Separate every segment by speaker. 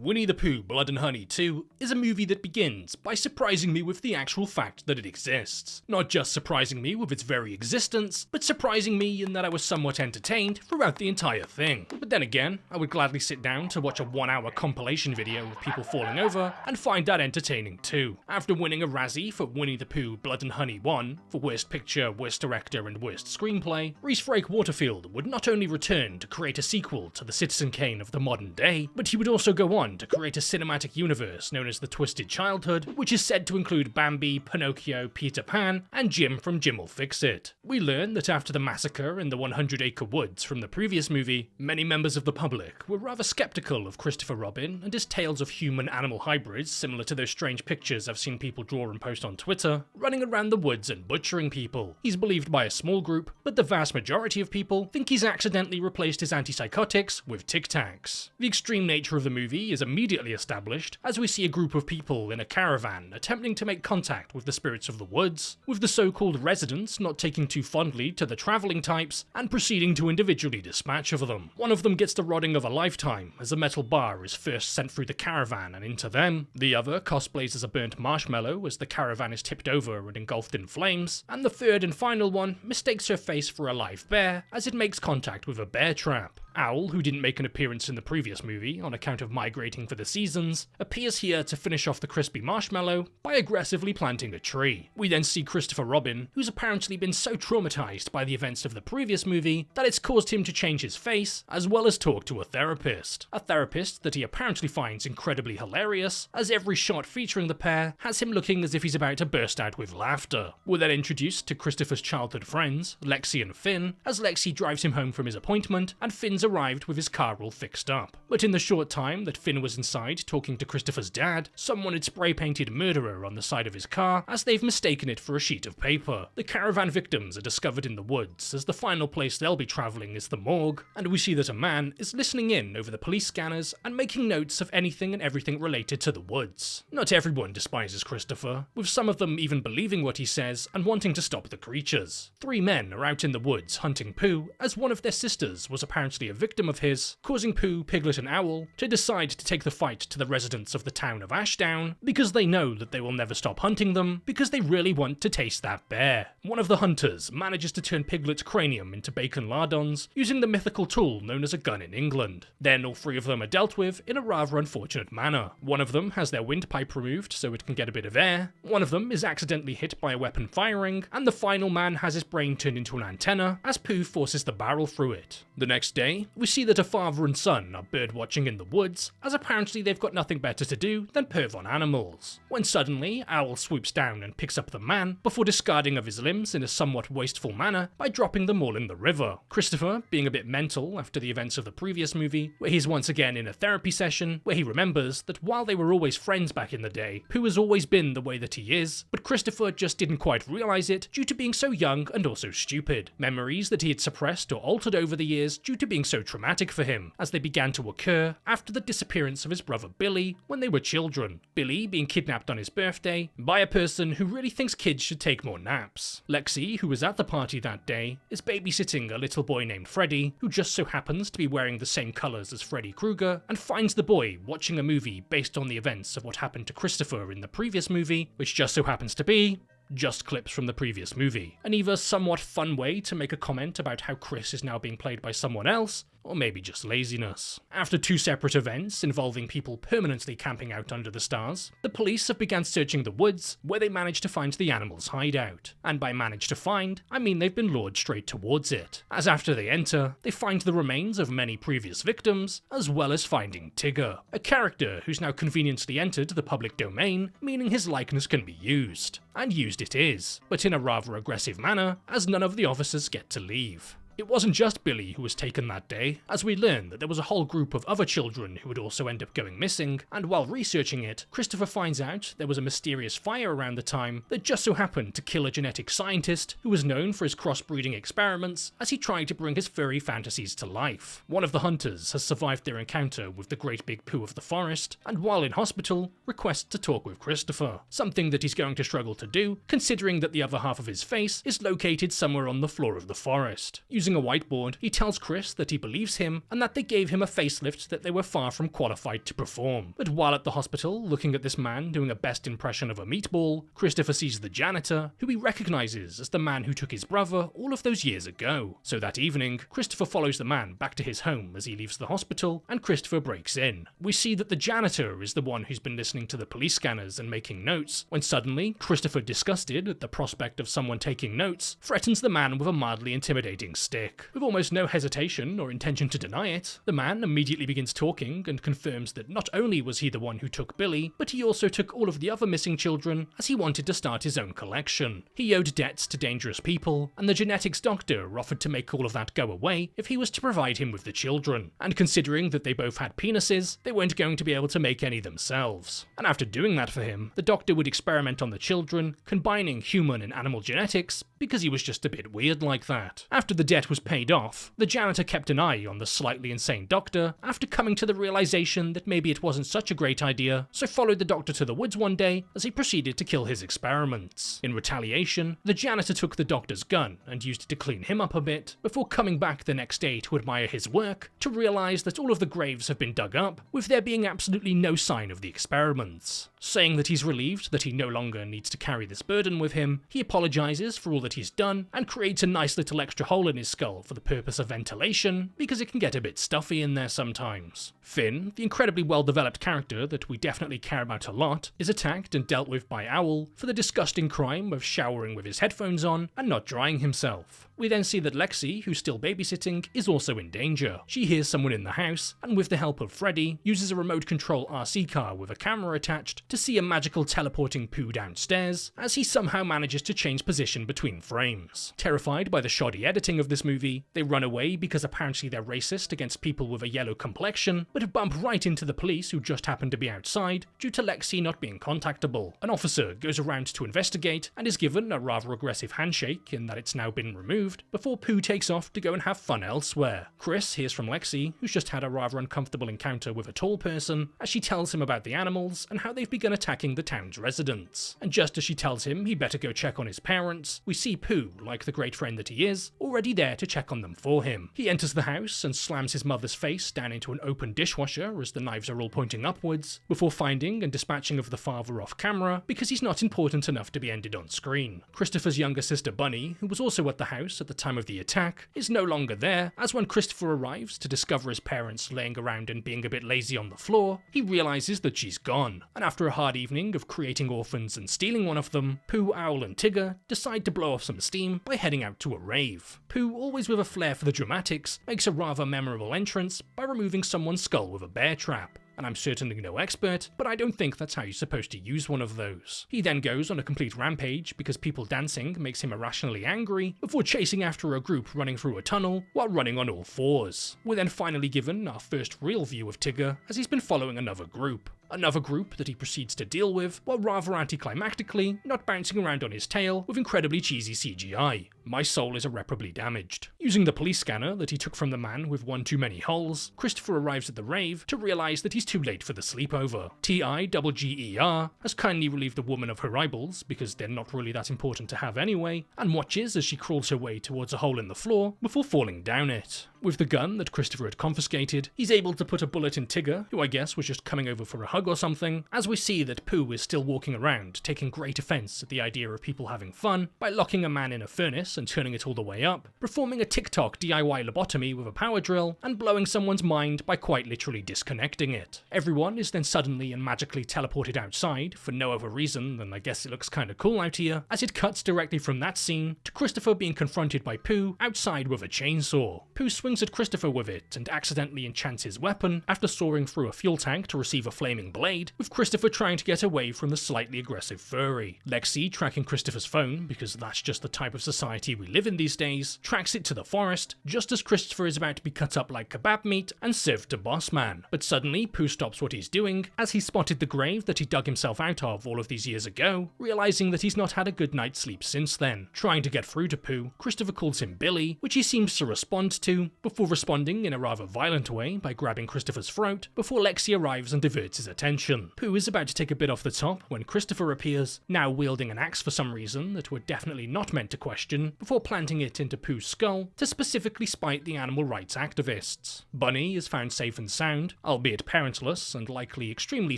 Speaker 1: Winnie the Pooh, Blood and Honey 2 is a movie that begins by surprising me with the actual fact that it exists. Not just surprising me with its very existence, but surprising me in that I was somewhat entertained throughout the entire thing. But then again, I would gladly sit down to watch a 1-hour compilation video of people falling over and find that entertaining too. After winning a Razzie for Winnie the Pooh, Blood and Honey 1 for Worst Picture, Worst Director and Worst Screenplay, Rhys Frake Waterfield would not only return to create a sequel to the Citizen Kane of the modern day, but he would also go on to create a cinematic universe known as the Twisted Childhood, which is said to include Bambi, Pinocchio, Peter Pan, and Jim from Jim'll Fix It. We learn that after the massacre in the 100-acre woods from the previous movie, many members of the public were rather skeptical of Christopher Robin and his tales of human-animal hybrids similar to those strange pictures I've seen people draw and post on Twitter, running around the woods and butchering people. He's believed by a small group, but the vast majority of people think he's accidentally replaced his antipsychotics with Tic Tacs. The extreme nature of the movie is immediately established as we see a group of people in a caravan attempting to make contact with the spirits of the woods, with the so-called residents not taking too fondly to the travelling types and proceeding to individually dispatch of them. One of them gets the rotting of a lifetime as a metal bar is first sent through the caravan and into them. The other cosplays as a burnt marshmallow as the caravan is tipped over and engulfed in flames, and the third and final one mistakes her face for a live bear as it makes contact with a bear trap. Owl, who didn't make an appearance in the previous movie on account of migrating for the seasons, appears here to finish off the crispy marshmallow by aggressively planting a tree. We then see Christopher Robin, who's apparently been so traumatized by the events of the previous movie that it's caused him to change his face, as well as talk to a therapist. A therapist that he apparently finds incredibly hilarious, as every shot featuring the pair has him looking as if he's about to burst out with laughter. We're then introduced to Christopher's childhood friends, Lexi and Finn, as Lexi drives him home from his appointment, and Finn's arrived with his car all fixed up. But in the short time that Finn was inside talking to Christopher's dad, someone had spray-painted murderer on the side of his car as they've mistaken it for a sheet of paper. The caravan victims are discovered in the woods, as the final place they'll be travelling is the morgue, and we see that a man is listening in over the police scanners and making notes of anything and everything related to the woods. Not everyone despises Christopher, with some of them even believing what he says and wanting to stop the creatures. 3 men are out in the woods hunting Pooh, as one of their sisters was apparently a victim of his, causing Pooh, Piglet and Owl to decide to take the fight to the residents of the town of Ashdown, because they know that they will never stop hunting them, because they really want to taste that bear. One of the hunters manages to turn Piglet's cranium into bacon lardons, using the mythical tool known as a gun in England. Then all 3 of them are dealt with in a rather unfortunate manner. One of them has their windpipe removed so it can get a bit of air, one of them is accidentally hit by a weapon firing, and the final man has his brain turned into an antenna as Pooh forces the barrel through it. The next day, we see that a father and son are birdwatching in the woods, as apparently they've got nothing better to do than perv on animals. When suddenly, Owl swoops down and picks up the man, before discarding of his limbs in a somewhat wasteful manner by dropping them all in the river. Christopher, being a bit mental after the events of the previous movie, where he's once again in a therapy session, where he remembers that while they were always friends back in the day, Pooh has always been the way that he is, but Christopher just didn't quite realise it due to being so young and also stupid. Memories that he had suppressed or altered over the years due to being so traumatic for him, as they began to occur after the disappearance of his brother Billy when they were children. Billy being kidnapped on his birthday by a person who really thinks kids should take more naps. Lexi, who was at the party that day, is babysitting a little boy named Freddy, who just so happens to be wearing the same colours as Freddy Krueger, and finds the boy watching a movie based on the events of what happened to Christopher in the previous movie, which just so happens to be just clips from the previous movie. An either somewhat fun way to make a comment about how Chris is now being played by someone else, or maybe just laziness. After 2 separate events involving people permanently camping out under the stars, the police have begun searching the woods, where they managed to find the animal's hideout. And by managed to find, I mean they've been lured straight towards it, as after they enter, they find the remains of many previous victims, as well as finding Tigger, a character who's now conveniently entered the public domain, meaning his likeness can be used. And used it is, but in a rather aggressive manner, as none of the officers get to leave. It wasn't just Billy who was taken that day, as we learn that there was a whole group of other children who would also end up going missing, and while researching it, Christopher finds out there was a mysterious fire around the time that just so happened to kill a genetic scientist who was known for his crossbreeding experiments as he tried to bring his furry fantasies to life. One of the hunters has survived their encounter with the great big Pooh of the forest, and while in hospital, requests to talk with Christopher, something that he's going to struggle to do, considering that the other half of his face is located somewhere on the floor of the forest. Using Using a whiteboard, he tells Chris that he believes him and that they gave him a facelift that they were far from qualified to perform. But while at the hospital, looking at this man doing a best impression of a meatball, Christopher sees the janitor, who he recognizes as the man who took his brother all of those years ago. So that evening, Christopher follows the man back to his home as he leaves the hospital, and Christopher breaks in. We see that the janitor is the one who's been listening to the police scanners and making notes, when suddenly, Christopher, disgusted at the prospect of someone taking notes, threatens the man with a mildly intimidating stick. With almost no hesitation or intention to deny it, the man immediately begins talking and confirms that not only was he the one who took Billy, but he also took all of the other missing children as he wanted to start his own collection. He owed debts to dangerous people, and the genetics doctor offered to make all of that go away if he was to provide him with the children. And considering that they both had penises, they weren't going to be able to make any themselves. And after doing that for him, the doctor would experiment on the children, combining human and animal genetics, because he was just a bit weird like that. After the debt was paid off, the janitor kept an eye on the slightly insane doctor after coming to the realization that maybe it wasn't such a great idea, so followed the doctor to the woods one day as he proceeded to kill his experiments. In retaliation, the janitor took the doctor's gun and used it to clean him up a bit, before coming back the next day to admire his work, to realize that all of the graves have been dug up, with there being absolutely no sign of the experiments. Saying that he's relieved that he no longer needs to carry this burden with him, he apologizes for all that he's done, and creates a nice little extra hole in his skull for the purpose of ventilation, because it can get a bit stuffy in there sometimes. Finn, the incredibly well-developed character that we definitely care about a lot, is attacked and dealt with by Owl for the disgusting crime of showering with his headphones on and not drying himself. We then see that Lexi, who's still babysitting, is also in danger. She hears someone in the house, and with the help of Freddy, uses a remote control RC car with a camera attached to see a magical teleporting Pooh downstairs, as he somehow manages to change position between frames. Terrified by the shoddy editing of this movie, they run away because apparently they're racist against people with a yellow complexion, but bump right into the police who just happen to be outside due to Lexi not being contactable. An officer goes around to investigate and is given a rather aggressive handshake in that it's now been removed, before Pooh takes off to go and have fun elsewhere. Chris hears from Lexi, who's just had a rather uncomfortable encounter with a tall person, as she tells him about the animals and how they've begun attacking the town's residents. And just as she tells him he better go check on his parents, we see Pooh, like the great friend that he is, already there to check on them for him. He enters the house and slams his mother's face down into an open dishwasher as the knives are all pointing upwards, before finding and dispatching of the father off camera because he's not important enough to be ended on screen. Christopher's younger sister Bunny, who was also at the house at the time of the attack, is no longer there, as when Christopher arrives to discover his parents laying around and being a bit lazy on the floor, he realizes that she's gone. And after a hard evening of creating orphans and stealing one of them, Pooh, Owl and Tigger decide to blow off some steam by heading out to a rave. Pooh, always with a flair for the dramatics, makes a rather memorable entrance by removing someone's skull with a bear trap. And I'm certainly no expert, but I don't think that's how you're supposed to use one of those. He then goes on a complete rampage because people dancing makes him irrationally angry, before chasing after a group running through a tunnel while running on all fours. We're then finally given our first real view of Tigger as he's been following another group that he proceeds to deal with, while rather anticlimactically not bouncing around on his tail with incredibly cheesy CGI. My soul is irreparably damaged. Using the police scanner that he took from the man with one too many holes, Christopher arrives at the rave to realise that he's too late for the sleepover. TIGGER has kindly relieved the woman of her eyeballs, because they're not really that important to have anyway, and watches as she crawls her way towards a hole in the floor before falling down it. With the gun that Christopher had confiscated, he's able to put a bullet in Tigger, who I guess was just coming over for a hug or something, as we see that Pooh is still walking around, taking great offence at the idea of people having fun by locking a man in a furnace and turning it all the way up, performing a TikTok DIY lobotomy with a power drill, and blowing someone's mind by quite literally disconnecting it. Everyone is then suddenly and magically teleported outside, for no other reason than I guess it looks kinda cool out here, as it cuts directly from that scene to Christopher being confronted by Pooh outside with a chainsaw. Pooh swings at Christopher with it and accidentally enchants his weapon after soaring through a fuel tank to receive a flaming blade, with Christopher trying to get away from the slightly aggressive furry. Lexi, tracking Christopher's phone, because that's just the type of society we live in these days, tracks it to the forest just as Christopher is about to be cut up like kebab meat and served to Boss Man. But suddenly Pooh stops what he's doing as he spotted the grave that he dug himself out of all of these years ago, realizing that he's not had a good night's sleep since then. Trying to get through to Pooh, Christopher calls him Billy, which he seems to respond to, before responding in a rather violent way by grabbing Christopher's throat before Lexi arrives and diverts his attention. Pooh is about to take a bit off the top when Christopher appears, now wielding an axe for some reason that we're definitely not meant to question, before planting it into Pooh's skull to specifically spite the animal rights activists. Bunny is found safe and sound, albeit parentless and likely extremely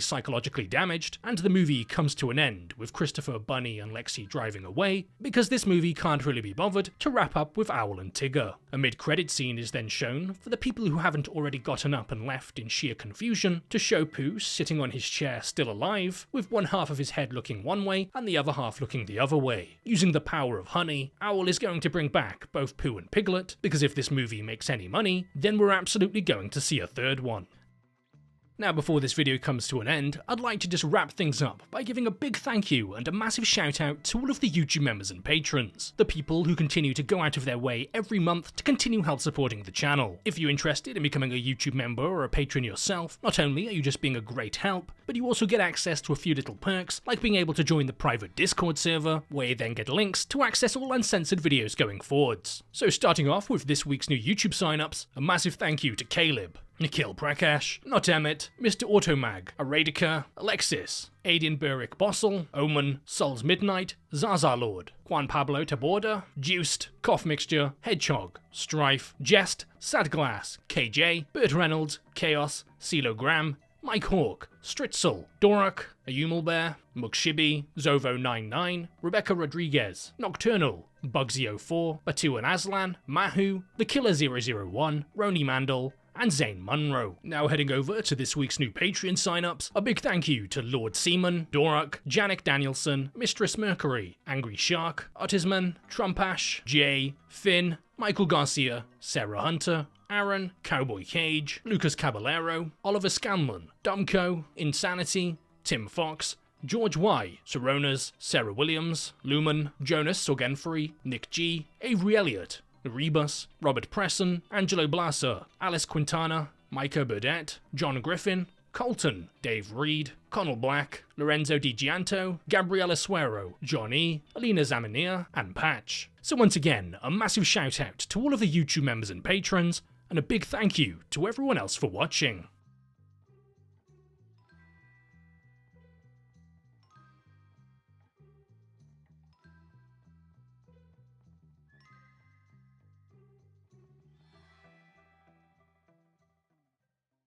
Speaker 1: psychologically damaged, and the movie comes to an end with Christopher, Bunny and Lexi driving away because this movie can't really be bothered to wrap up with Owl and Tigger. A mid-credit scene is then shown for the people who haven't already gotten up and left in sheer confusion to show Pooh sitting on his chair still alive, with one half of his head looking one way and the other half looking the other way. Using the power of honey, Owl is going to bring back both Pooh and Piglet, because if this movie makes any money, then we're absolutely going to see a third one. Now, before this video comes to an end, I'd like to just wrap things up by giving a big thank you and a massive shout out to all of the YouTube members and patrons, the people who continue to go out of their way every month to continue help supporting the channel. If you're interested in becoming a YouTube member or a patron yourself, not only are you just being a great help, but you also get access to a few little perks, like being able to join the private Discord server, where you then get links to access all uncensored videos going forwards. So starting off with this week's new YouTube signups, a massive thank you to Caleb, Nikhil Prakash, Not Emmett, Mr. Automag, Aradika, Alexis, Aiden Burrick Bossel, Omen, Sol's Midnight, Zaza Lord, Juan Pablo Taborda, Juiced, Cough Mixture, Hedgehog, Strife, Jest, Sadglass, KJ, Bert Reynolds, Chaos, CeeLo Graham, Mike Hawk, Stritzel, Dorak, Ayumelbear, Mukshibi, Zovo99, Rebecca Rodriguez, Nocturnal, Bugsy04, Batu and Aslan, Mahu, The Killer 001, Roni Mandel, and Zane Munro. Now heading over to this week's new Patreon signups, a big thank you to Lord Seaman, Dorak, Janik Danielson, Mistress Mercury, Angry Shark, Autisman, Trumpash, Jay, Finn, Michael Garcia, Sarah Hunter, Aaron, Cowboy Cage, Lucas Caballero, Oliver Scanlon, Dumco, Insanity, Tim Fox, George Y, Soronas, Sarah Williams, Lumen, Jonas Sorgenfrey, Nick G, Avery Elliott, Rebus, Robert Presson, Angelo Blasa, Alice Quintana, Micah Burdett, John Griffin, Colton, Dave Reed, Connell Black, Lorenzo Di Gianto, Gabriella Suero, John E, Alina Zamania, and Patch. So once again, a massive shout out to all of the YouTube members and patrons, and a big thank you to everyone else for watching.